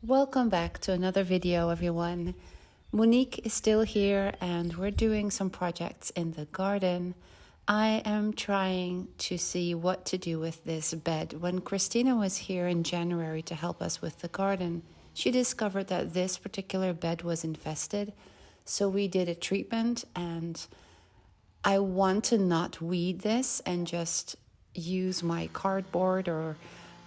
Welcome back to another video, everyone. Monique is still here and we're doing some projects in the garden. I am trying to see what to do with this bed. When Christina was here in January to help us with the garden, she discovered that this particular bed was infested. So we did a treatment, and I want to not weed this and just use my cardboard or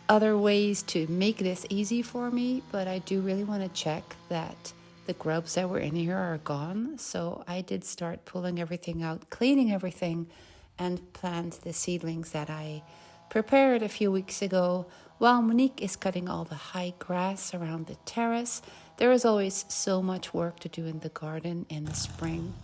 other ways to make this easy for me, but I do really want to check that the grubs that were in here are gone. So I did start pulling everything out, cleaning everything, and plant the seedlings that I prepared a few weeks ago. While Monique is cutting all the high grass around the terrace, there is always so much work to do in the garden in the spring.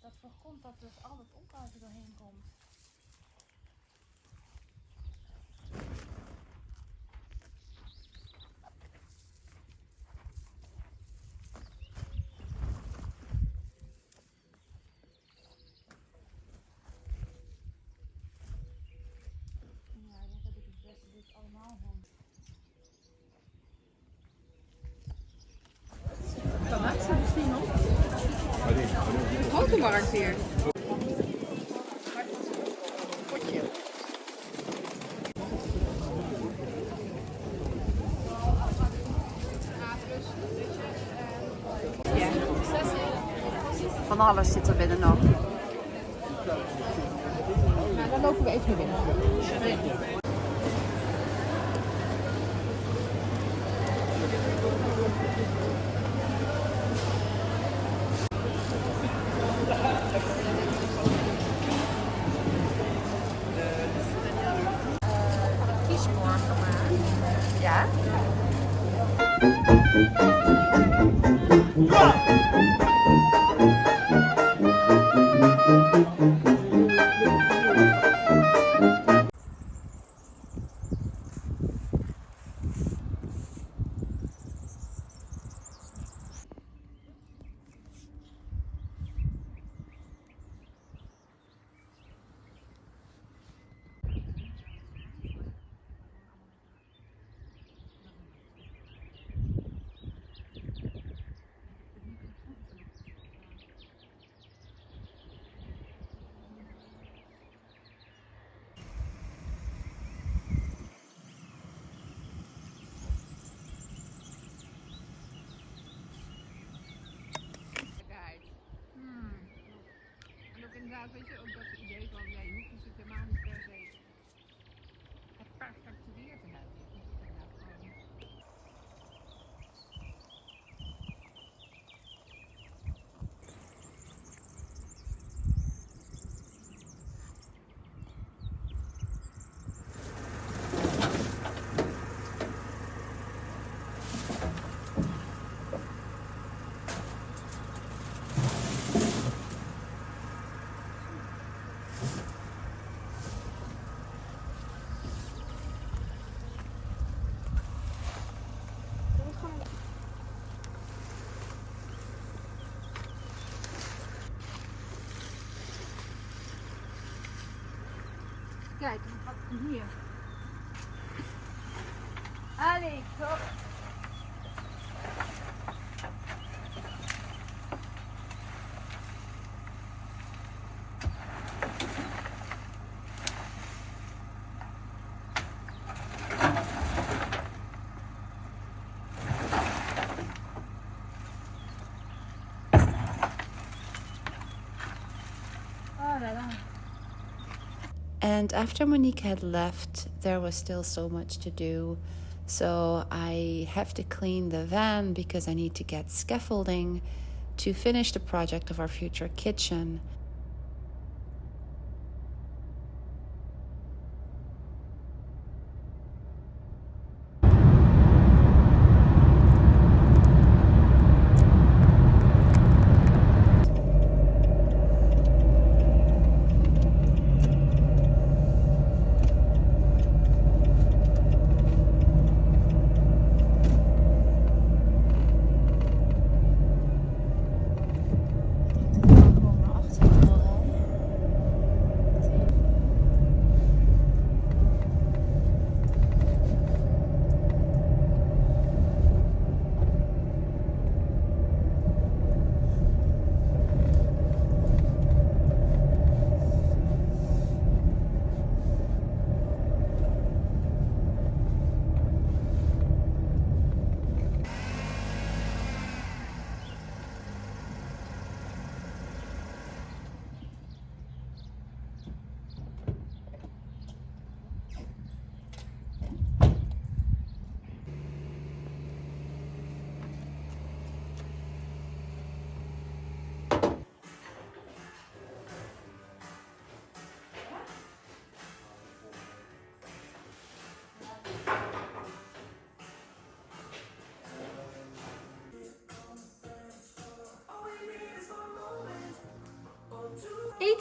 Dat voorkomt dat dus al het onkruid er doorheen komt. Ja, ik denk dat ik het beste dit allemaal van. Kan dat zo misschien nog? De grote markt hier. Potje. Ja. Van alles zit er binnen nog. Nou, dan lopen we even naar binnen. Ja? Inderdaad, weet je, ook dat idee van, ja, je hoeft natuurlijk helemaal niet per se het perfecte weer te hebben. Je kunt het inderdaad gewoon... Kijk, dan gaat het hier. Allee, kom. Oh, là là. And after Monique had left, there was still so much to do. So I have to clean the van because I need to get scaffolding to finish the project of our future kitchen.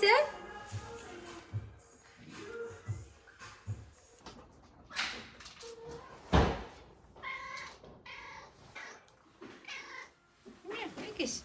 hè? Ja, kijk eens.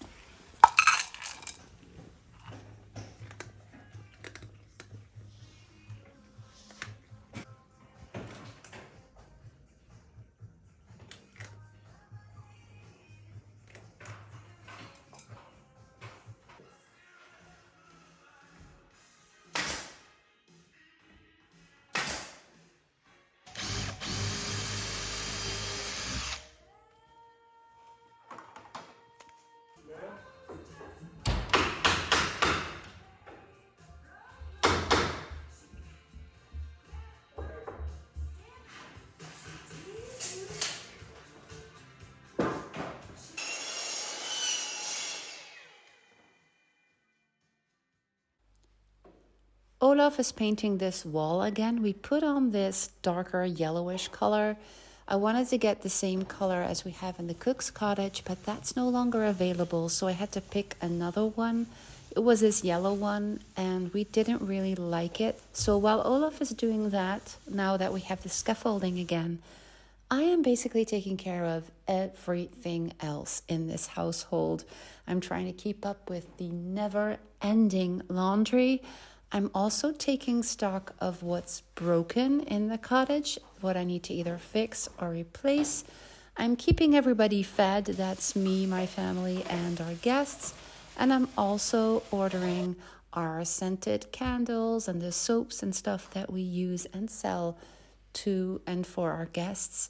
Olav is painting this wall again. We put on this darker yellowish color. I wanted to get the same color as we have in the cook's cottage, but that's no longer available, so I had to pick another one. It was this yellow one, and we didn't really like it. So while Olav is doing that, now that we have the scaffolding again, I am basically taking care of everything else in this household. I'm trying to keep up with the never-ending laundry. I'm also taking stock of what's broken in the cottage, what I need to either fix or replace. I'm keeping everybody fed, that's me, my family, and our guests. And I'm also ordering our scented candles and the soaps and stuff that we use and sell to and for our guests.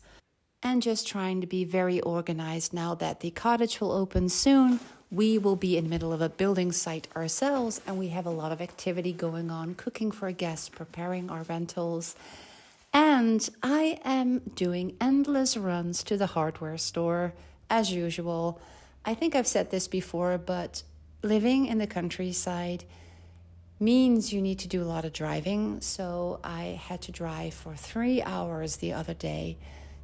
And just trying to be very organized now that the cottage will open soon. We will be in the middle of a building site ourselves, and we have a lot of activity going on, cooking for guests, preparing our rentals. And I am doing endless runs to the hardware store, as usual. I think I've said this before, but living in the countryside means you need to do a lot of driving. So I had to drive for 3 hours the other day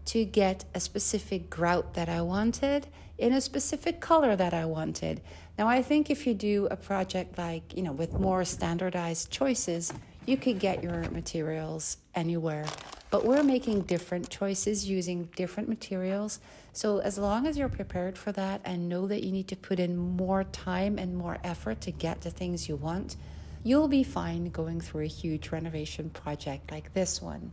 to get a specific grout that I wanted in a specific color that I wanted. Now, I think if you do a project like, with more standardized choices, you could get your materials anywhere. But we're making different choices using different materials. So as long as you're prepared for that and know that you need to put in more time and more effort to get the things you want, you'll be fine going through a huge renovation project like this one.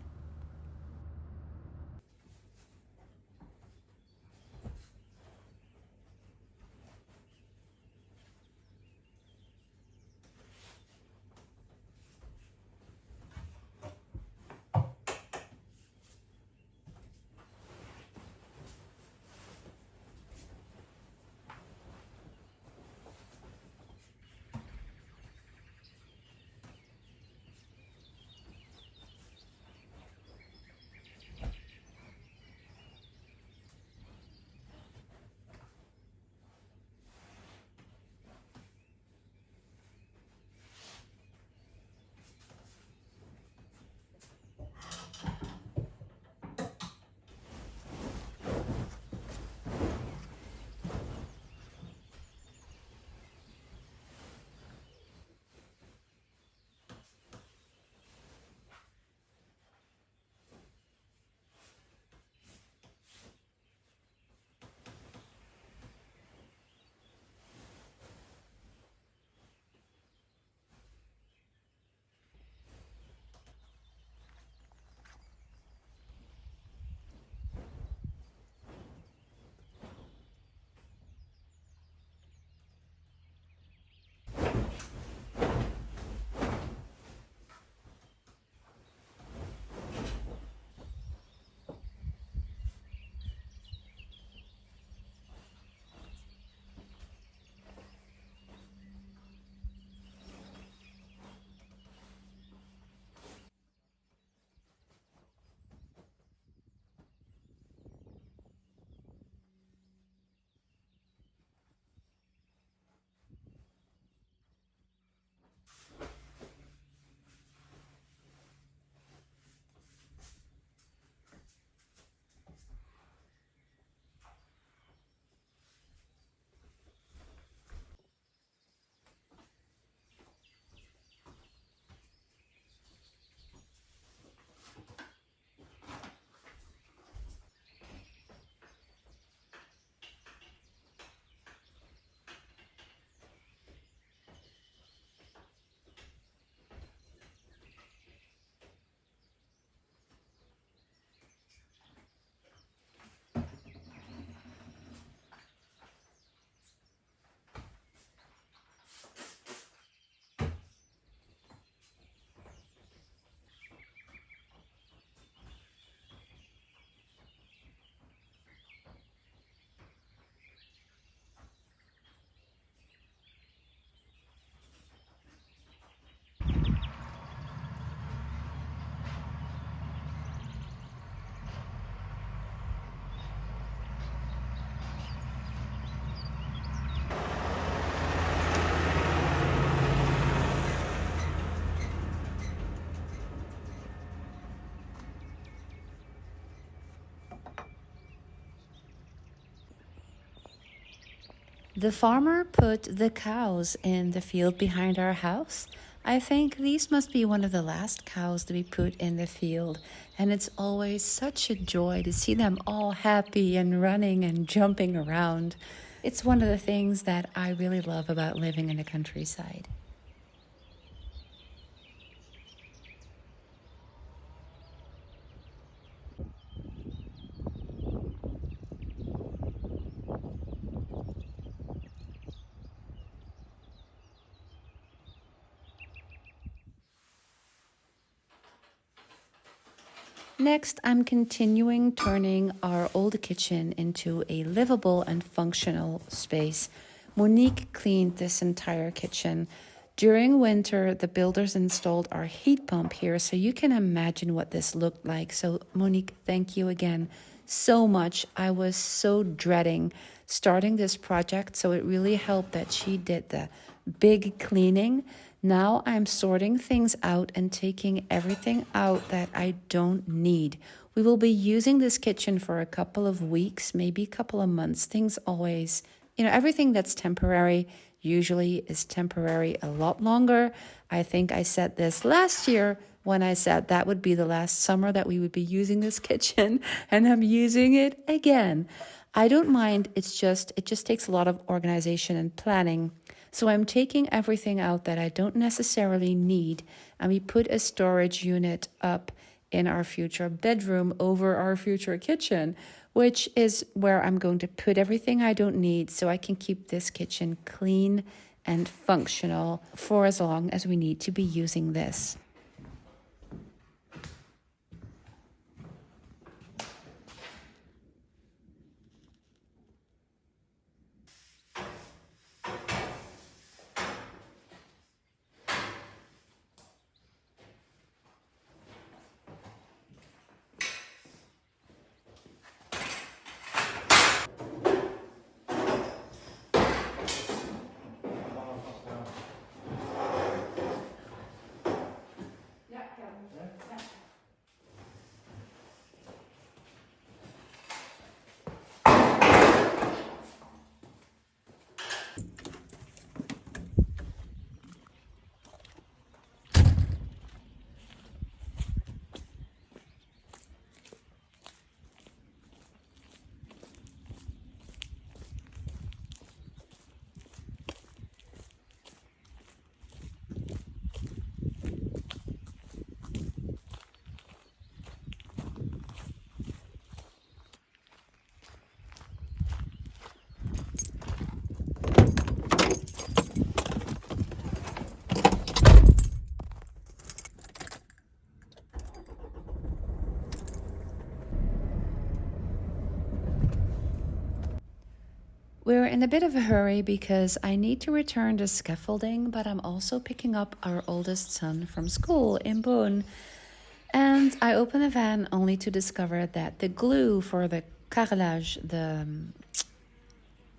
The farmer put the cows in the field behind our house. I think these must be one of the last cows to be put in the field, and it's always such a joy to see them all happy and running and jumping around. It's one of the things that I really love about living in the countryside. Next, I'm continuing turning our old kitchen into a livable and functional space. Monique cleaned this entire kitchen. During winter, the builders installed our heat pump here, so you can imagine what this looked like. So, Monique, thank you again so much. I was so dreading starting this project, so it really helped that she did the big cleaning. Now I'm sorting things out and taking everything out that I don't need. We will be using this kitchen for a couple of weeks, maybe a couple of months. Things always, everything that's temporary usually is temporary a lot longer. I think I said this last year when I said that would be the last summer that we would be using this kitchen, and I'm using it again. I don't mind. It just takes a lot of organization and planning. So I'm taking everything out that I don't necessarily need, and we put a storage unit up in our future bedroom over our future kitchen, which is where I'm going to put everything I don't need so I can keep this kitchen clean and functional for as long as we need to be using this. We're in a bit of a hurry because I need to return the scaffolding, but I'm also picking up our oldest son from school in Bonn. And I open the van only to discover that the glue for the carrelage, the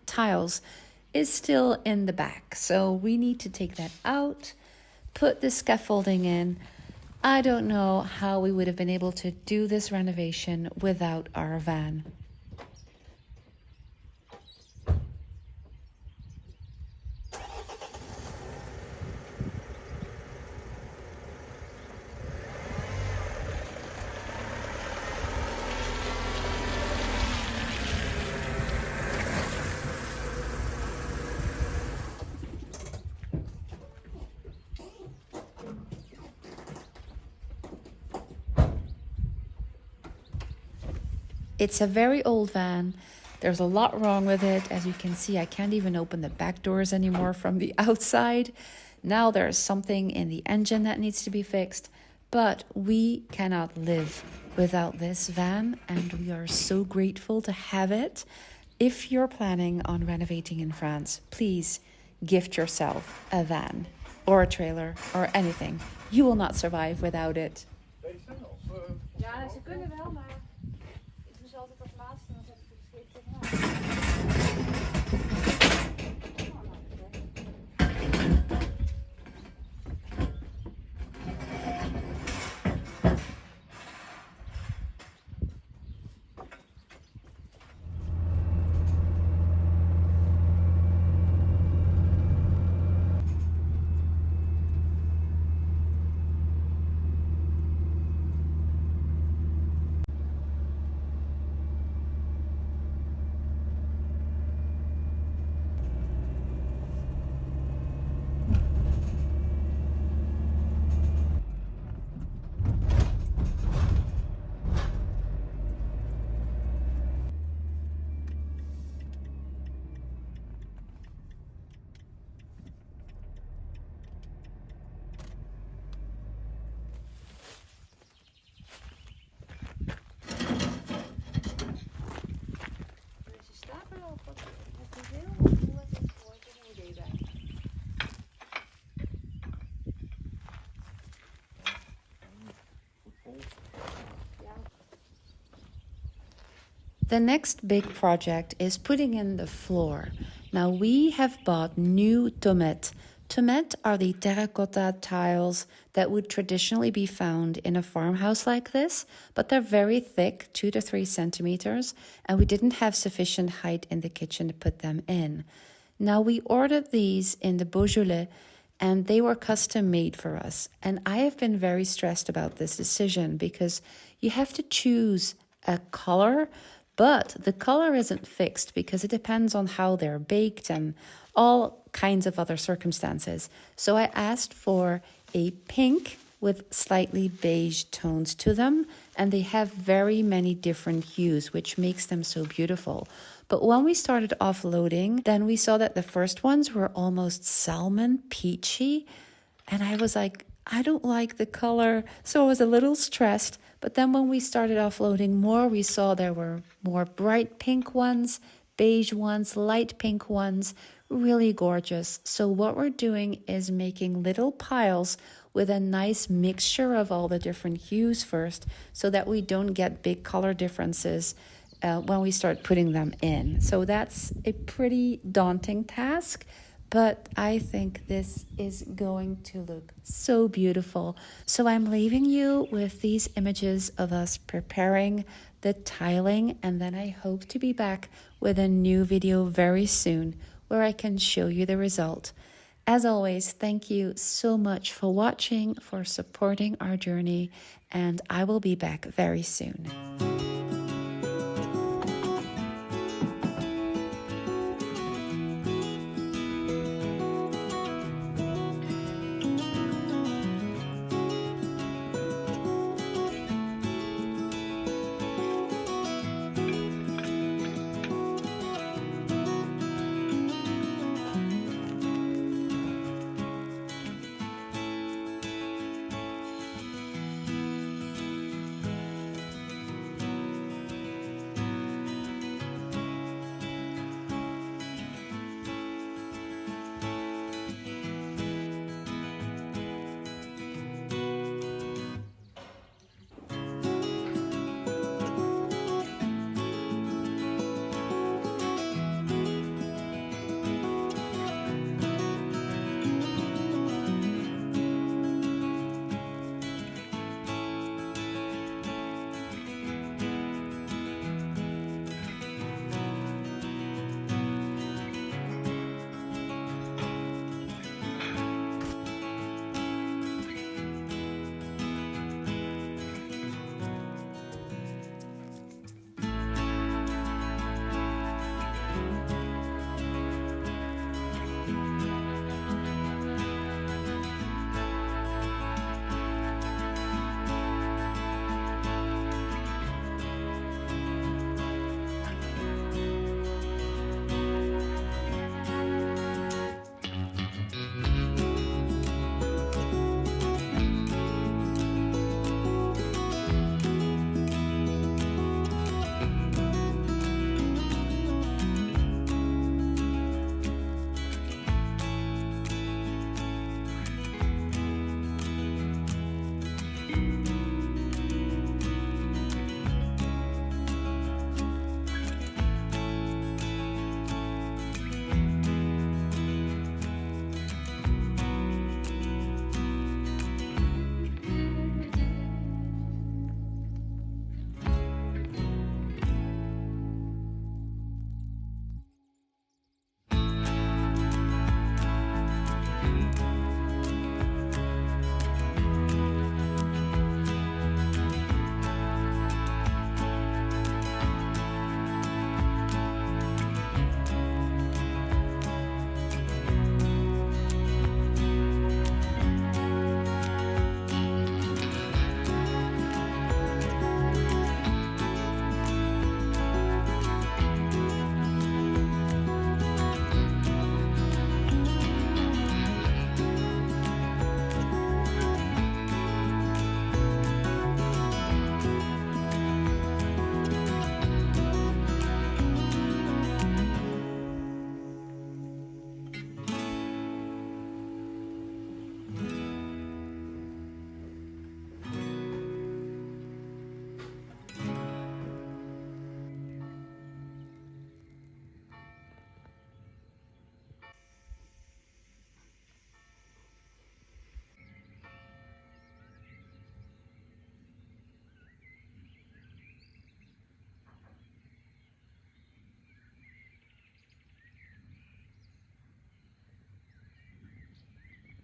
tiles, is still in the back. So we need to take that out, put the scaffolding in. I don't know how we would have been able to do this renovation without our van. It's a very old van. There's a lot wrong with it. As you can see, I can't even open the back doors anymore from the outside. Now there's something in the engine that needs to be fixed, but we cannot live without this van, and we are so grateful to have it. If you're planning on renovating in France, please gift yourself a van or a trailer or anything. You will not survive without it. Ja, ze kunnen wel, maar ik doe ze altijd als laatste en dan zet ik het scheef tegenaan. The next big project is putting in the floor. Now we have bought new tomates. Tomates are the terracotta tiles that would traditionally be found in a farmhouse like this, but they're very thick, 2 to 3 centimeters, and we didn't have sufficient height in the kitchen to put them in. Now we ordered these in the Bonjour, and they were custom made for us. And I have been very stressed about this decision because you have to choose a color, but the color isn't fixed because it depends on how they're baked and all kinds of other circumstances. So I asked for a pink with slightly beige tones to them, and they have very many different hues, which makes them so beautiful. But when we started offloading, then we saw that the first ones were almost salmon peachy, and I was like, I don't like the color, so I was a little stressed. But then when we started offloading more, we saw there were more bright pink ones, beige ones, light pink ones, really gorgeous. So what we're doing is making little piles with a nice mixture of all the different hues first, so that we don't get big color differences when we start putting them in. So that's a pretty daunting task, but I think this is going to look so beautiful. So I'm leaving you with these images of us preparing the tiling, and then I hope to be back with a new video very soon where I can show you the result. As always, thank you so much for watching, for supporting our journey, and I will be back very soon.